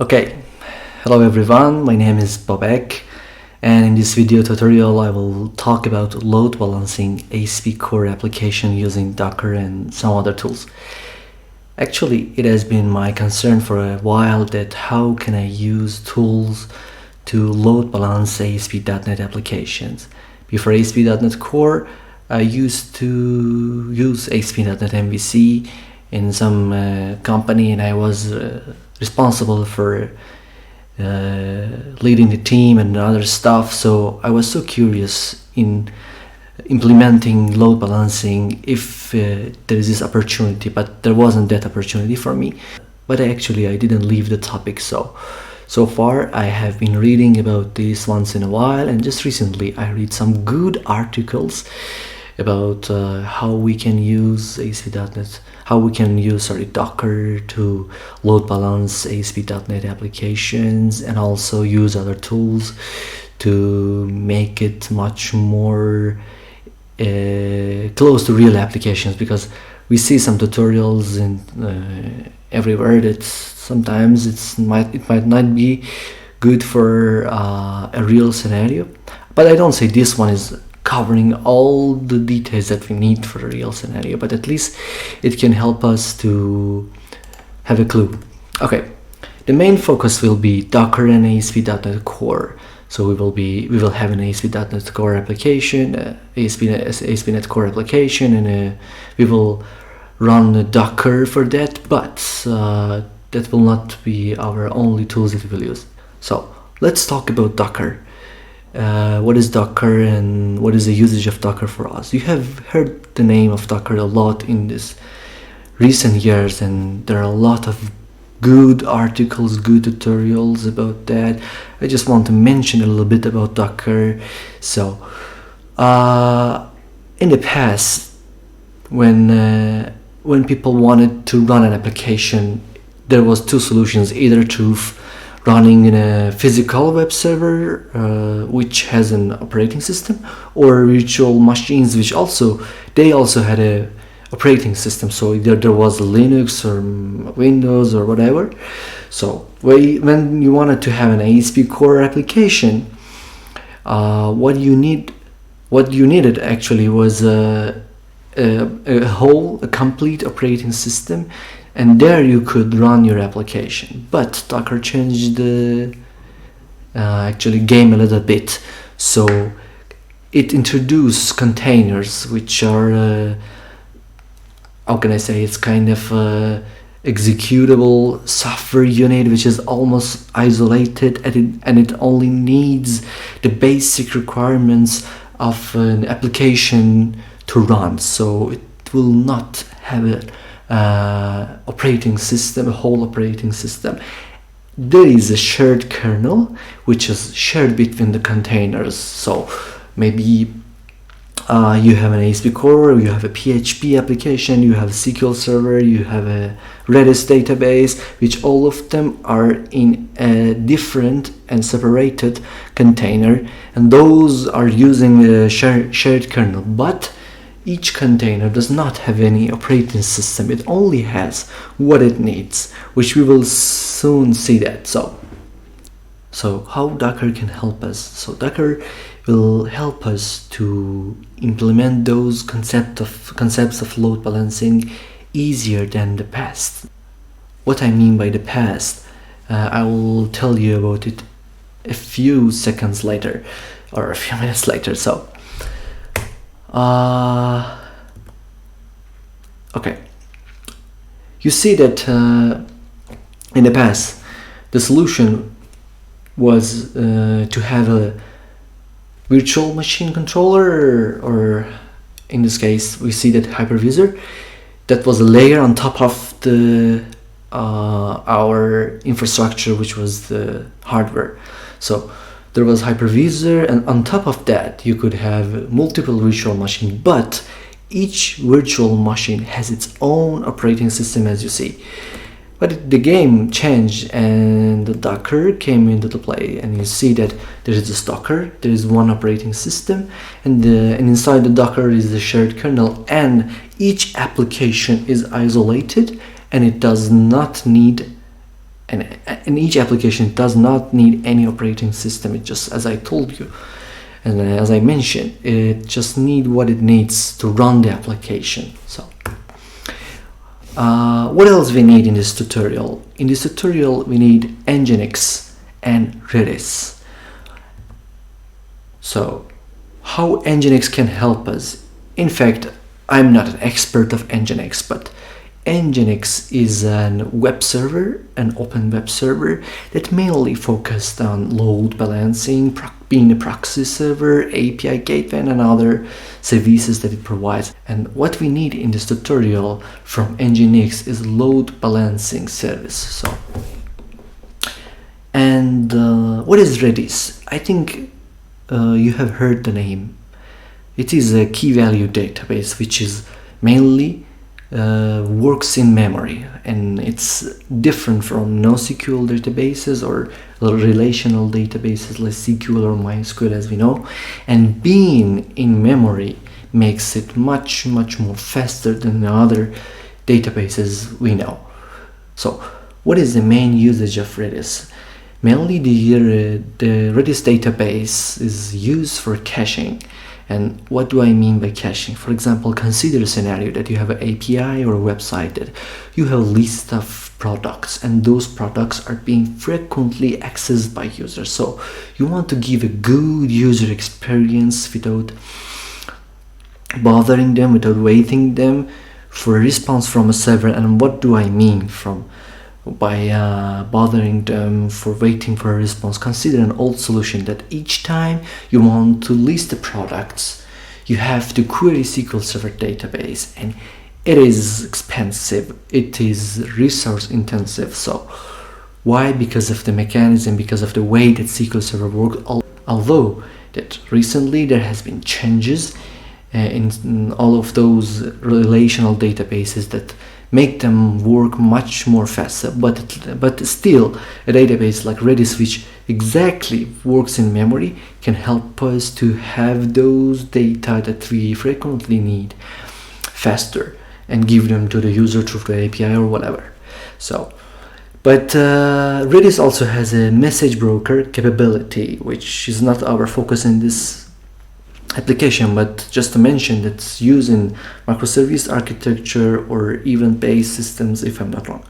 Okay, hello everyone, my name is Bobek, and in this video tutorial I will talk about load balancing ASPNET application using Docker and some other tools. Actually, it has been my concern for a while that how can I use tools to load balance ASP.NET applications. Before ASP.NET Core, I used to use ASP.NET MVC in some company, and I was responsible for leading the team and other stuff, so I was so curious in implementing load balancing if there is this opportunity, but there wasn't that opportunity for me. But I didn't leave the topic, so far I have been reading about this once in a while, and just recently I read some good articles about how we can use ASP.NET, how we can use Docker to load balance ASP.NET applications, and also use other tools to make it much more close to real applications, because we see some tutorials in everywhere that sometimes it might not be good for a real scenario, but I don't say this one is covering all the details that we need for a real scenario, but at least it can help us to have a clue. Okay, the main focus will be Docker and ASP.NET Core. So we will have an ASP.NET Core application, ASP.NET Core application, and we will run Docker for that, but that will not be our only tools that we will use. So let's talk about Docker. What is Docker and what is the usage of Docker for us? You have heard the name of Docker a lot in this recent years, and there are a lot of good articles, good tutorials about that. I just want to mention a little bit about Docker. So in the past, when people wanted to run an application, there was two solutions: either to running in a physical web server which has an operating system, or virtual machines which also had a operating system. So either there was Linux or Windows or whatever. So when you wanted to have an ASP core application, what you needed actually was a complete operating system, and there you could run your application. But Docker changed the game a little bit. So it introduced containers, which are how can I say, it's kind of executable software unit which is almost isolated, and it only needs the basic requirements of an application to run. So it will not have a operating system, a whole operating system. There is a shared kernel which is shared between the containers. So maybe you have an ASP core, you have a PHP application, you have a SQL server, you have a Redis database, which all of them are in a different and separated container, and those are using a shared kernel. But each container does not have any operating system. It only has what it needs, which we will soon see that. So how Docker can help us? So Docker will help us to implement those concepts of load balancing easier than the past. What I mean by the past, I will tell you about it a few seconds later, or a few minutes later. So okay, you see that in the past the solution was to have a virtual machine controller, or in this case we see that hypervisor, that was a layer on top of the our infrastructure, which was the hardware. So there was hypervisor, and on top of that you could have multiple virtual machines, but each virtual machine has its own operating system, as you see. But the game changed and the Docker came into the play, and you see that there is this Docker, there is one operating system, and inside the Docker is the shared kernel, and each application is isolated, and it does not need and each application does not need any operating system. It just, as I told you, and as I mentioned, it just needs what it needs to run the application. So what else we need in this tutorial? In this tutorial we need Nginx and Redis. So how Nginx can help us? In fact, I'm not an expert of Nginx, but Nginx is a web server, an open web server that mainly focused on load balancing, being a proxy server, API gateway, and other services that it provides. And what we need in this tutorial from Nginx is load balancing service. So, and what is Redis? I think you have heard the name. It is a key value database which is mainly works in memory, and it's different from NoSQL databases or relational databases like SQL or MySQL, as we know. And being in memory makes it much more faster than the other databases we know. So what is the main usage of Redis? Mainly the Redis database is used for caching. And what do I mean by caching? For example, consider a scenario that you have an API or a website that you have a list of products, and those products are being frequently accessed by users. So you want to give a good user experience without bothering them, without waiting them for a response from a server. And what do I mean by bothering them for waiting for a response? Consider an old solution that each time you want to list the products, you have to query SQL Server database, and it is expensive, it is resource intensive. So why? Because of the mechanism, because of the way that SQL Server works. Although that recently there has been changes in all of those relational databases that make them work much more faster, but still a database like Redis, which exactly works in memory, can help us to have those data that we frequently need faster and give them to the user through the API or whatever. So but Redis also has a message broker capability, which is not our focus in this application, but just to mention that's used in microservice architecture or event-based systems, if I'm not wrong.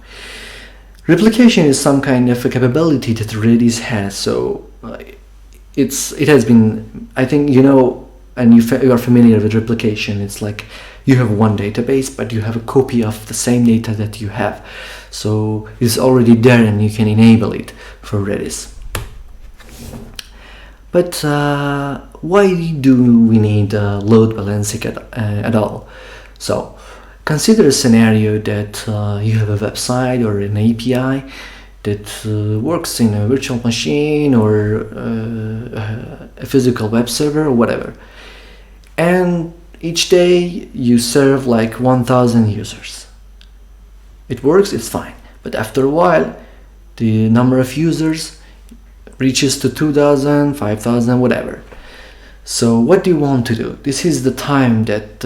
Replication is some kind of a capability that Redis has. So it has been, I think you know, and you are familiar with replication. It's like you have one database, but you have a copy of the same data that you have. So it's already there, and you can enable it for Redis. But why do we need load balancing at all? So consider a scenario that you have a website or an API that works in a virtual machine or a physical web server or whatever, and each day you serve like 1,000 users. It works, it's fine, but after a while the number of users reaches to 2,000, 5,000, whatever. So what do you want to do? This is the time that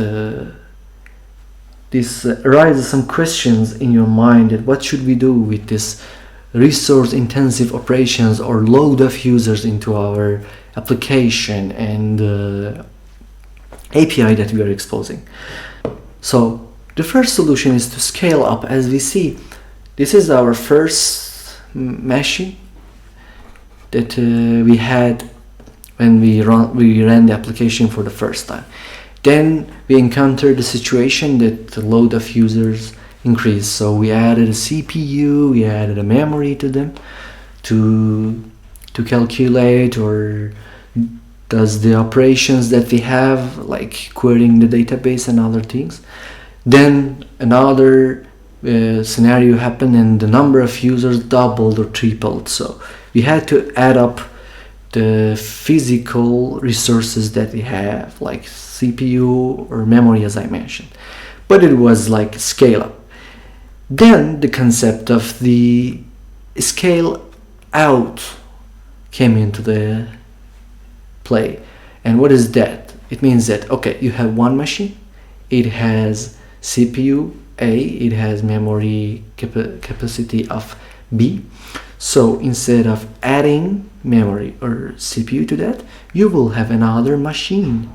this arises some questions in your mind, that what should we do with this resource intensive operations or load of users into our application and API that we are exposing. So the first solution is to scale up. As we see, this is our first machine that we had when we ran the application for the first time. Then we encountered the situation that the load of users increased, so we added a CPU, we added a memory to them to calculate or does the operations that we have, like querying the database and other things. Then another scenario happened and the number of users doubled or tripled, so we had to add up the physical resources that we have, like CPU or memory, as I mentioned. But it was like scale up. Then the concept of the scale out came into the play. And what is that? It means that, okay, you have one machine, it has CPU A, it has memory capacity of B. So instead of adding memory or CPU to that, you will have another machine,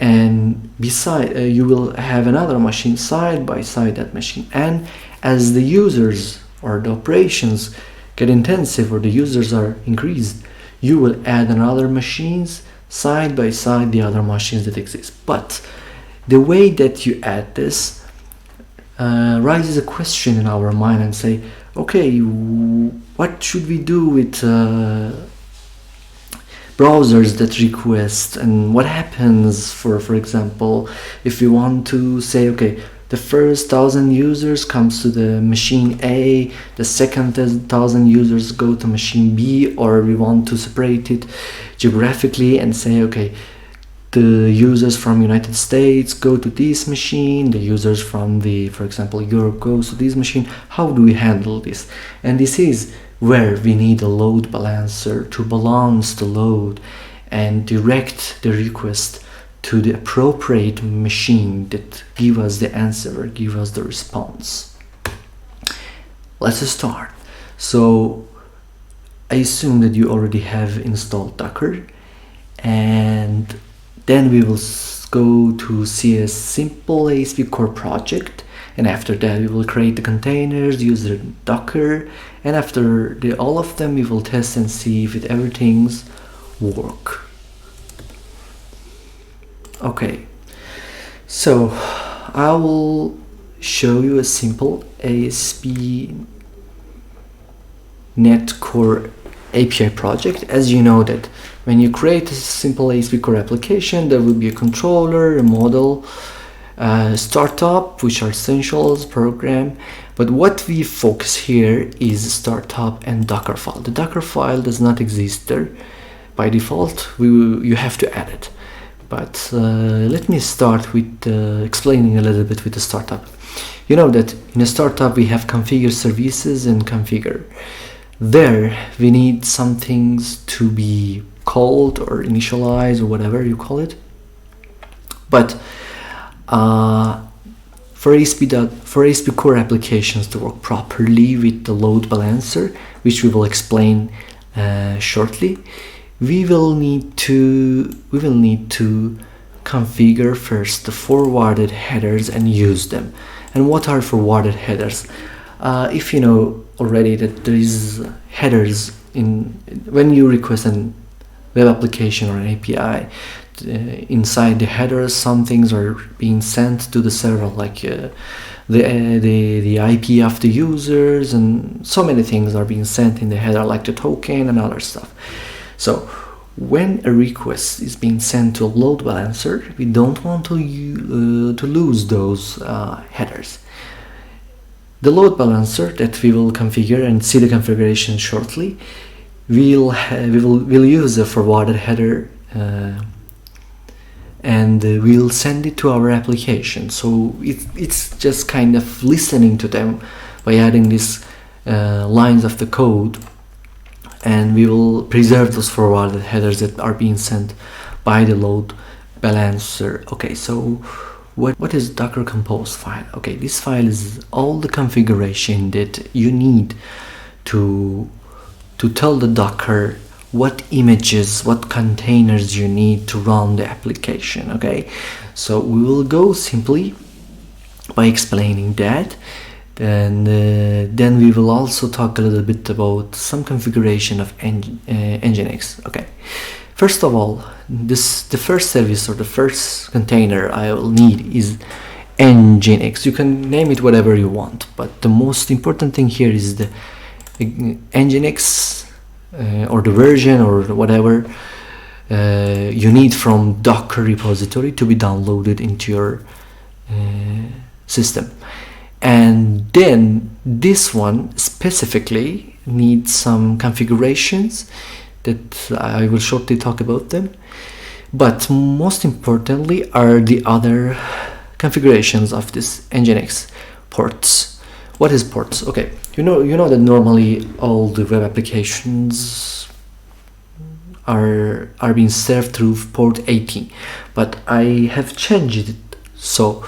and beside you will have another machine side by side that machine. And as the users or the operations get intensive or the users are increased, you will add another machines side by side the other machines that exist. But the way that you add this raises a question in our mind and say, okay, what should we do with browsers that request, and what happens for example, if we want to say, okay, the first 1,000 users comes to the machine A, the second 1,000 users go to machine B, or we want to separate it geographically and say, okay, the users from United States go to this machine, the users from for example, Europe goes to this machine. How do we handle this? And this is where we need a load balancer to balance the load and direct the request to the appropriate machine that give us the answer or give us the response. Let's start. So I assume that you already have installed Docker, and then we will go to see a simple ASP Core project, and after that we will create the containers, use the Docker, and after all of them we will test and see if everything's work. Okay, so I will show you a simple ASP.NET Core API project. As you know that when you create a simple ASP Core application, there will be a controller, a model, startup, which are essentials, program. But what we focus here is startup and Docker file. The Docker file does not exist there by default. You have to add it. But let me start with explaining a little bit with the startup. You know that in a startup we have configure services and configure. There we need some things to be called or initialized or whatever you call it. But for ASP Core applications to work properly with the load balancer, which we will explain shortly, we will need to configure first the forwarded headers and use them. And what are forwarded headers? If you know already that there is headers when you request a web application or an API, inside the headers some things are being sent to the server, like the IP of the users, and so many things are being sent in the header, like the token and other stuff. So when a request is being sent to a load balancer, we don't want to lose those headers. The load balancer that we will configure and see the configuration shortly, we'll use a forwarded header and we'll send it to our application. So it's just kind of listening to them by adding these lines of the code, and we will preserve those forwarded headers that are being sent by the load balancer. Okay, so what is Docker Compose file? Okay, this file is all the configuration that you need to tell the Docker what images, what containers you need to run the application. Okay, so we will go simply by explaining that, and then we will also talk a little bit about some configuration of Nginx. Okay, first of all, the first service or the first container I will need is Nginx. You can name it whatever you want, but the most important thing here is the Nginx or the version or whatever you need from Docker repository to be downloaded into your system. And then this one specifically needs some configurations that I will shortly talk about them, but most importantly are the other configurations of this Nginx ports. What is ports? Okay, you know that normally all the web applications are being served through port 18, but I have changed it so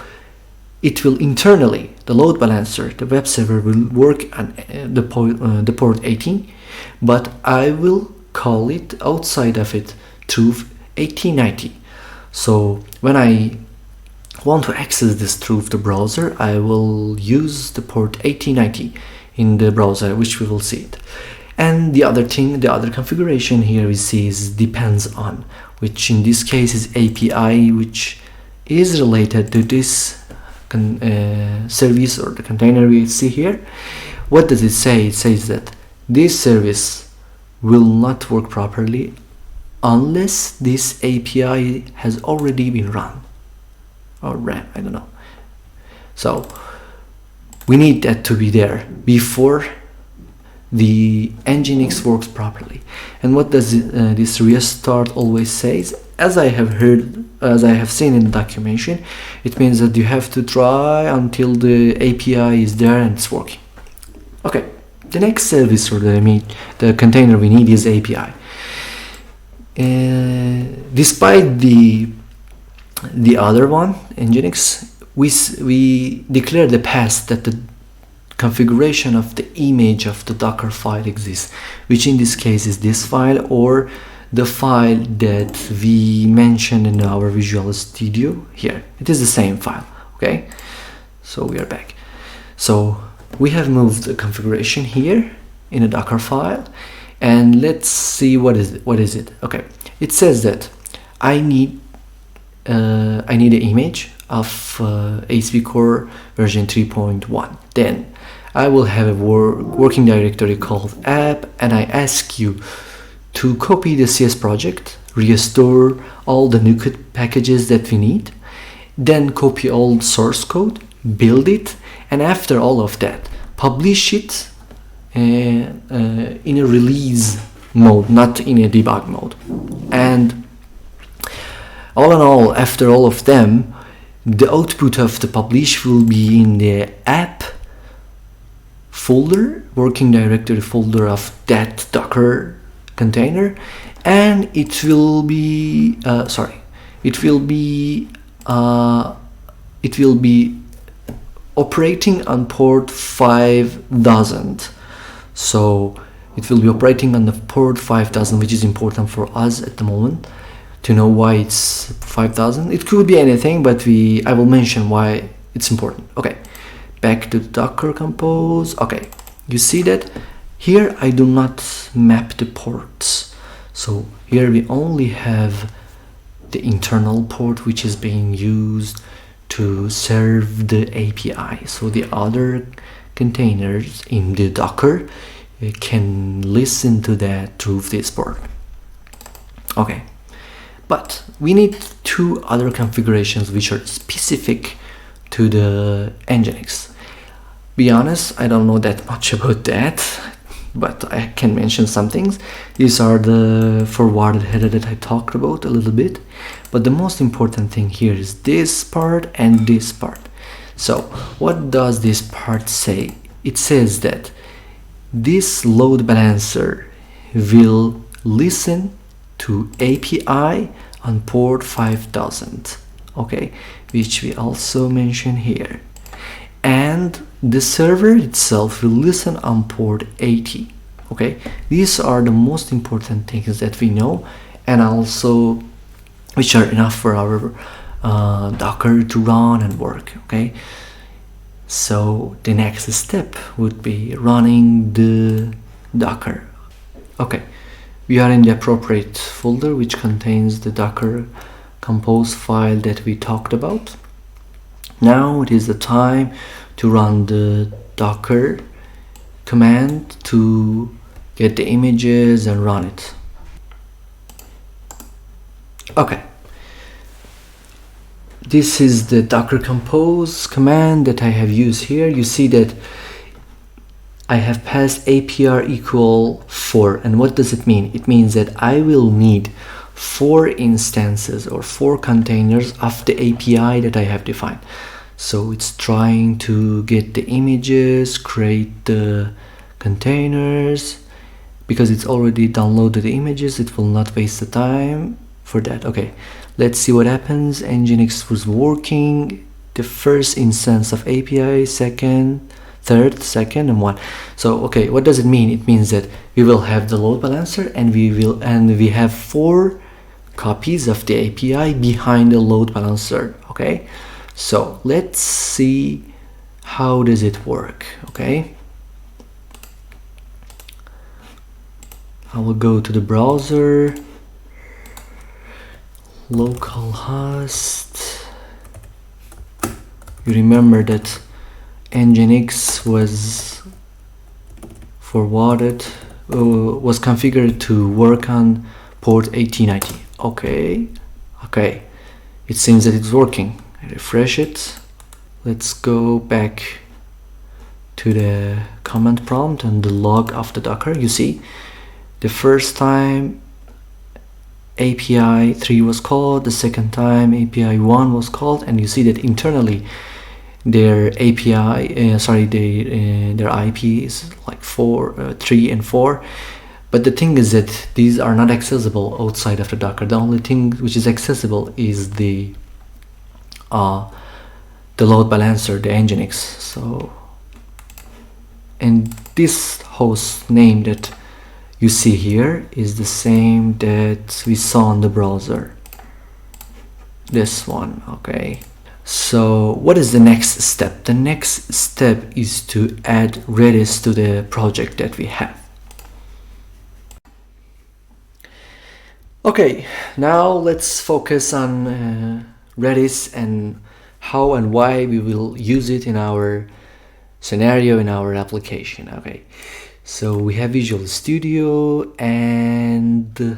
it will internally, the load balancer, the web server will work on the port 18, but I will call it outside of it through 1890. So when I want to access this through the browser, I will use the port 1890 in the browser, which we will see it. And the other thing, the other configuration here we see is depends on, which in this case is API, which is related to this service or the container we see here. What does it say? It says that this service will not work properly unless this API has already been run or ran, I don't know. So we need that to be there before the Nginx works properly. And what does this restart always says? As I have seen in the documentation, it means that you have to try until the API is there and it's working. Okay, the next service or the container we need is API. Despite the other one, Nginx, we declare the past that the configuration of the image of the Docker file exists, which in this case is this file or the file that we mentioned in our Visual Studio here. It is the same file. Okay, so we are back. So we have moved the configuration here in a Docker file, and let's see what is it. Okay, it says that I need an image of ASPNET version 3.1. Then I will have a working directory called app, and I ask you to copy the CS project, restore all the NuCode packages that we need, then copy all the source code, build it, and after all of that, publish it in a release mode, not in a debug mode. And all in all, after all of them, the output of the publish will be in the app folder, working directory folder of that Docker container, and it will be operating on port 5000. So it will be operating on the port 5000, which is important for us at the moment to know why it's 5000. It could be anything, but I will mention why it's important. Okay, back to the Docker Compose. Okay, you see that here I do not map the ports. So here we only have the internal port which is being used to serve the API. So the other containers in the Docker can listen to that through this port. Okay, but we need two other configurations which are specific to the Nginx. Be honest, I don't know that much about that, but I can mention some things. These are the forwarded header that I talked about a little bit, but the most important thing here is this part and this part. So what does this part say? It says that this load balancer will listen to API on port 5000, okay, which we also mention here, and the server itself will listen on port 80. Okay, these are the most important things that we know, and also which are enough for our Docker to run and work. Okay, so the next step would be running the Docker. Okay, we are in the appropriate folder which contains the Docker Compose file that we talked about. Now it is the time to run the Docker command to get the images and run it. Okay, this is the Docker Compose command that I have used here. You see that I have passed APR equal 4, and what does it mean? It means that I will need 4 instances or 4 containers of the API that I have defined. So it's trying to get the images, create the containers. Because it's already downloaded the images, it will not waste the time for that. Okay, let's see what happens. Nginx was working the first instance of API, second, third, second, and one. So okay, what does it mean? It means that we will have the load balancer, and we have 4 copies of the API behind the load balancer. Okay, so let's see how does it work. Okay, I will go to the browser, localhost. You remember that Nginx was was configured to work on port 1890. Okay, it seems that it's working. I refresh it. Let's go back to the command prompt and the log of the Docker. You see, the first time API 3 was called, the second time API 1 was called, and you see that internally their API, their IP is like 3 and 4. But the thing is that these are not accessible outside of the Docker. The only thing which is accessible is the load balancer, the Nginx. So, and this host name that you see here is the same that we saw on the browser. This one, okay. So what is the next step? The next step is to add Redis to the project that we have. Okay, now let's focus on Redis and how and why we will use it in our scenario, in our application. Okay, so we have Visual Studio and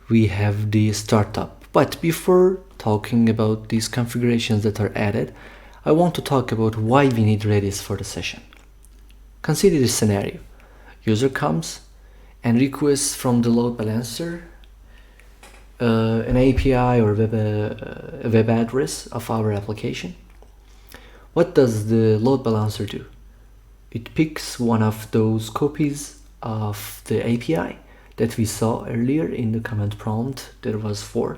we have the startup. But before talking about these configurations that are added, I want to talk about why we need Redis for the session. Consider this scenario. User comes and requests from the load balancer an API or a web address of our application. What does the load balancer do? It picks one of those copies of the API that we saw earlier in the command prompt. There was 4,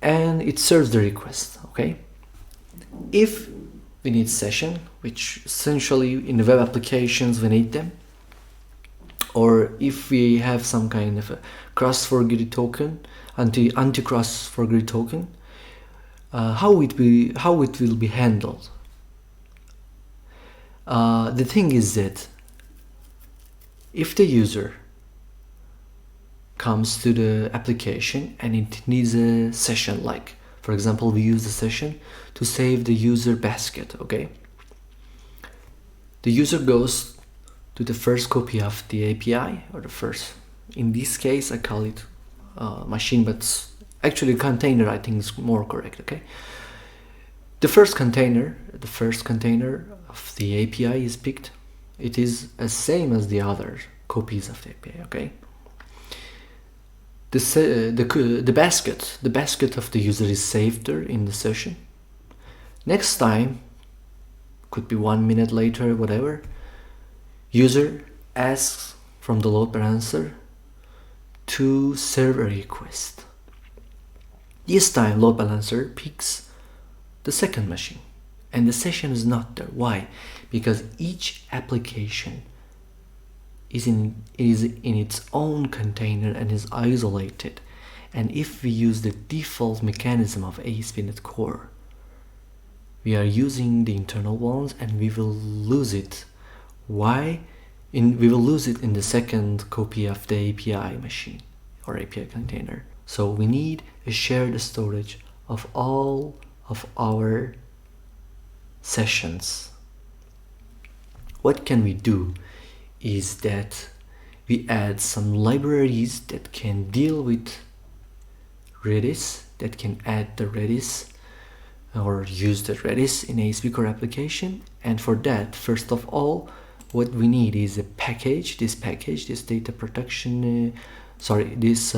and it serves the request. Okay, if we need session, which essentially in the web applications we need them, or if we have some kind of a cross-forgery token, anti-cross-forgery token, how it will be handled. The thing is that if the user comes to the application and it needs a session, like for example we use the session to save the user basket, okay, the user goes to the first copy of the API, or the first, in this case I call it machine, but actually container I think is more correct. Okay, the first container of the API is picked. It is the same as the other copies of the API. Okay, the basket of the user is saved there in the session. Next time, could be 1 minute later, whatever, user asks from the load balancer to serve a request. This time load balancer picks the second machine and the session is not there. Why? Because each application is in its own container and is isolated, and if we use the default mechanism of ASPNET Core, we are using the internal ones and we will lose it. Why? We will lose it in the second copy of the API machine or API container. So we need a shared storage of all of our sessions. What can we do is that we add some libraries that can deal with Redis, that can add the Redis or use the Redis in ASP Core application. And for that, first of all, what we need is a package, this data protection, this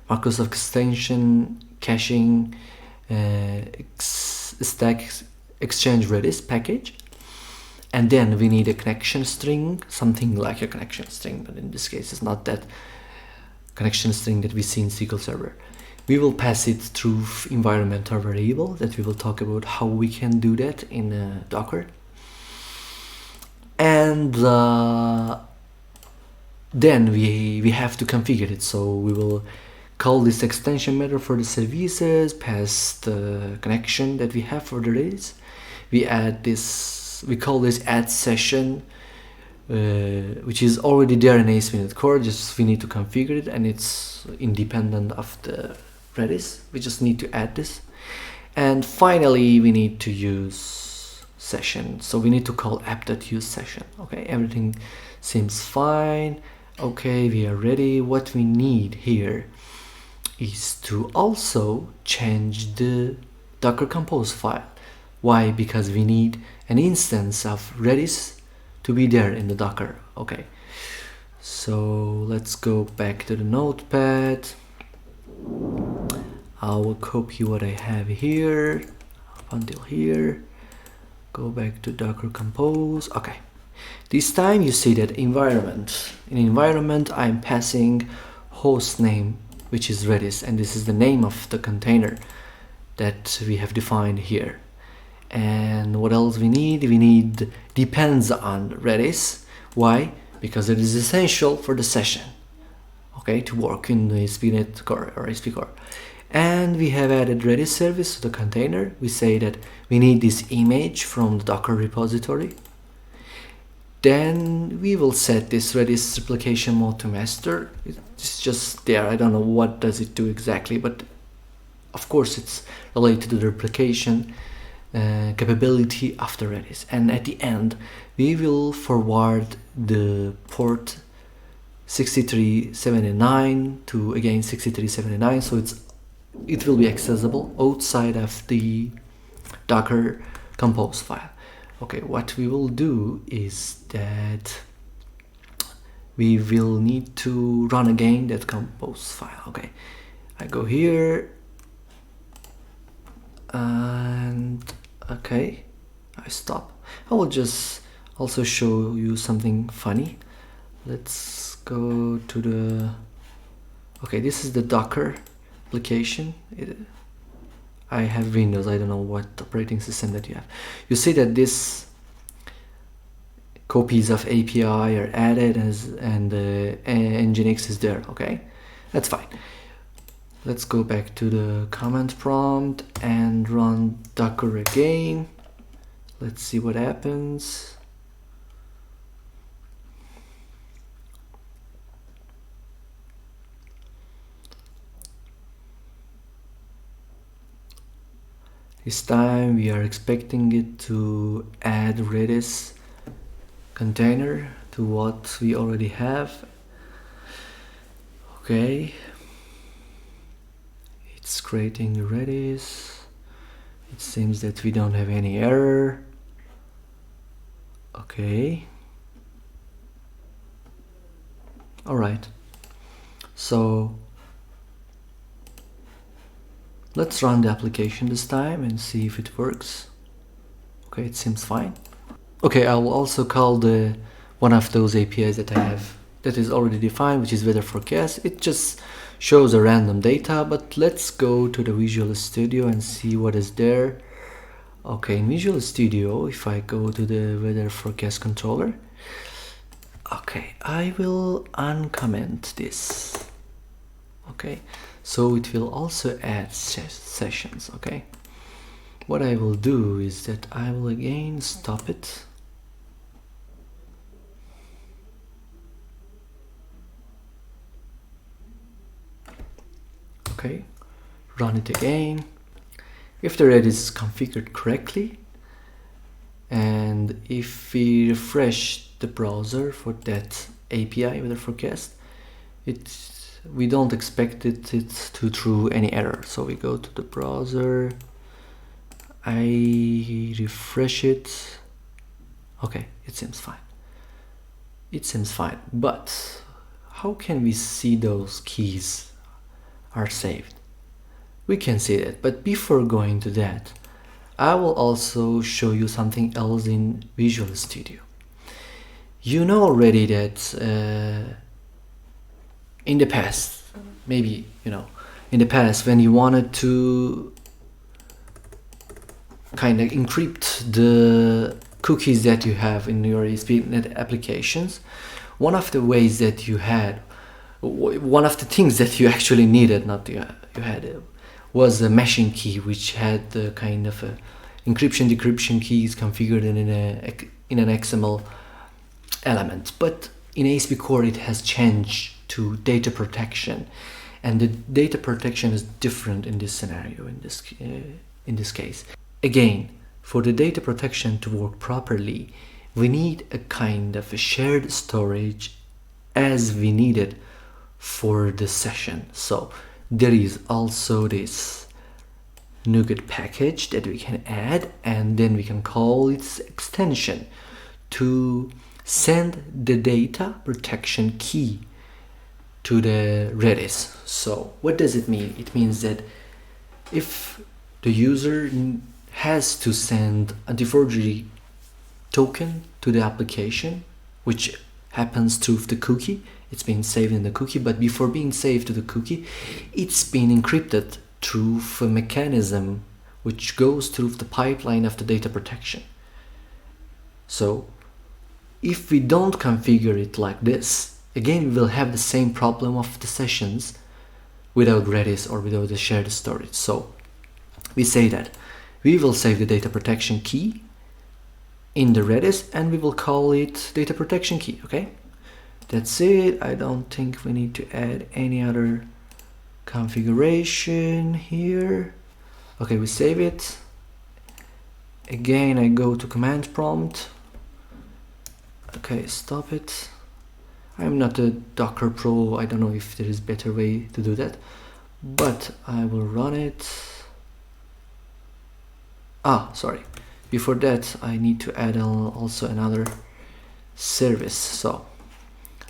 Microsoft extension caching stack exchange Redis package. And then we need a connection string, something like a connection string, but in this case it's not that connection string that we see in SQL Server. We will pass it through environmental variable that we will talk about how we can do that in Docker. And then we have to configure it. So we will call this extension method for the services, pass the connection that we have for the Redis. We add this, we call this add session, which is already there in ASPNET Core, just we need to configure it, and it's independent of the Redis. We just need to add this. And finally, we need to use session. So we need to call app.use session. Okay, everything seems fine. Okay, we are ready. What we need here is to also change the Docker Compose file. Why? Because we need an instance of Redis to be there in the Docker. Okay, so let's go back to the notepad. I will copy what I have here up until here. Go back to Docker Compose. Okay, this time you see that environment. In environment, I'm passing host name, which is Redis, and this is the name of the container that we have defined here. And what else we need? We need depends on Redis. Why? Because it is essential for the session, okay, to work in the ASP.NET Core or ASP Core. And we have added Redis service to the container. We say that we need this image from the Docker repository. Then we will set this Redis replication mode to master. It's just there. I don't know what does it do exactly, but of course it's related to the replication capability of the Redis. And at the end, we will forward the port 6379 to again 6379, so it will be accessible outside of the Docker Compose file. Okay, what we will do is that we will need to run again that Compose file. Okay, I go here and okay, I stop. I will just also show you something funny. Let's go to the, okay, this is the Docker application. I have Windows, I don't know what operating system that you have. You see that this copies of API are added and Nginx is there. Okay, that's fine. Let's go back to the command prompt and run Docker again. Let's see what happens. This time we are expecting it to add Redis container to what we already have. Okay, it's creating Redis. It seems that we don't have any error. Okay, all right, so let's run the application this time and see if it works. Okay, it seems fine. Okay, I will also call the one of those APIs that I have that is already defined, which is weather forecast. It just shows a random data, but let's go to the Visual Studio and see what is there. Okay, in Visual Studio, if I go to the weather forecast controller, okay, I will uncomment this. Okay, so it will also add sessions. Okay, what I will do is that I will again stop it. Okay, run it again. If the Redis is configured correctly, and if we refresh the browser for that API with the forecast, we don't expect it to throw any error. So we go to the browser, I refresh it. Okay, it seems fine. It seems fine, but how can we see those keys are saved? We can see that, but before going to that, I will also show you something else in Visual Studio. You know already that in the past, maybe in the past, when you wanted to kind of encrypt the cookies that you have in your ASP.NET applications, one of the ways that you had, one of the things that you actually needed, not you had, was a meshing key, which had the kind of a encryption decryption keys configured in an XML element. But in ASP Core it has changed to data protection, and the data protection is different in this scenario, in this case. Again, for the data protection to work properly, we need a kind of a shared storage as we need it for the session. So there is also this NuGet package that we can add, and then we can call its extension to send the data protection key to the Redis. So what does it mean? It means that if the user has to send a forgery token to the application, which happens through the cookie, it's been saved in the cookie, but before being saved to the cookie, it's been encrypted through a mechanism which goes through the pipeline of the data protection. So if we don't configure it like this, again we will have the same problem of the sessions without Redis or without the shared storage. So we say that we will save the data protection key in the Redis and we will call it data protection key. Okay, that's it. I don't think we need to add any other configuration here. Okay, we save it. Again, I go to command prompt. Okay, stop it. I'm not a Docker pro. I don't know if there is a better way to do that, but I will run it. Sorry, before that I need to add also another service. So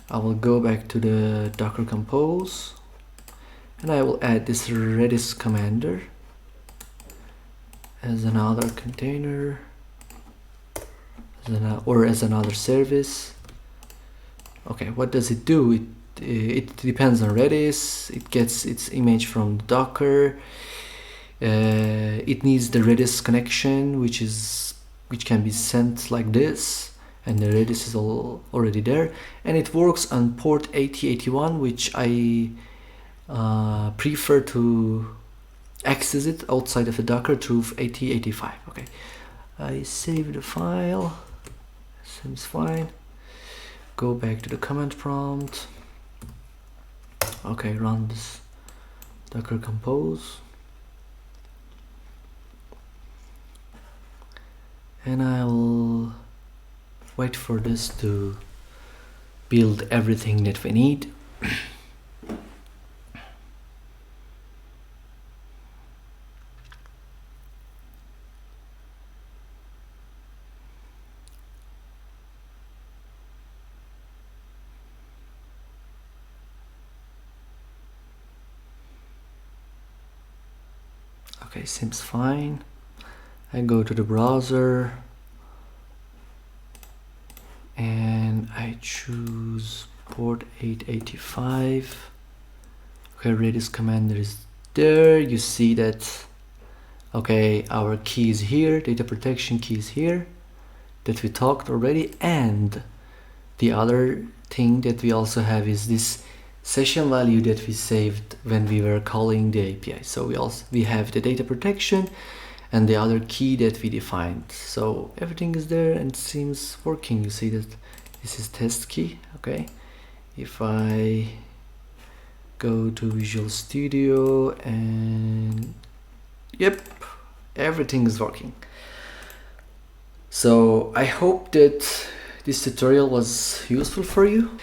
I will go back to the Docker Compose and I will add this Redis commander as another container, as another service. Okay, what does it do? It depends on Redis. It gets its image from Docker. It needs the Redis connection, which can be sent like this, and the Redis is already there, and it works on port 8081, which I prefer to access it outside of the Docker through 8085. Okay, I save the file. Seems fine. Go back to the command prompt. Okay, run this Docker Compose. And I'll wait for this to build everything that we need. Okay, seems fine. I go to the browser and I choose port 885. Okay, Redis commander is there. You see that, okay, our key is here, data protection key is here, that we talked already, and the other thing that we also have is this session value that we saved when we were calling the API. So we have the data protection and the other key that we defined. So everything is there and it seems working. You see that this is test key. Okay, if I go to Visual Studio, and yep, everything is working. So I hope that this tutorial was useful for you,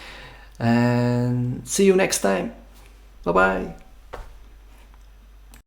and see you next time. Bye bye.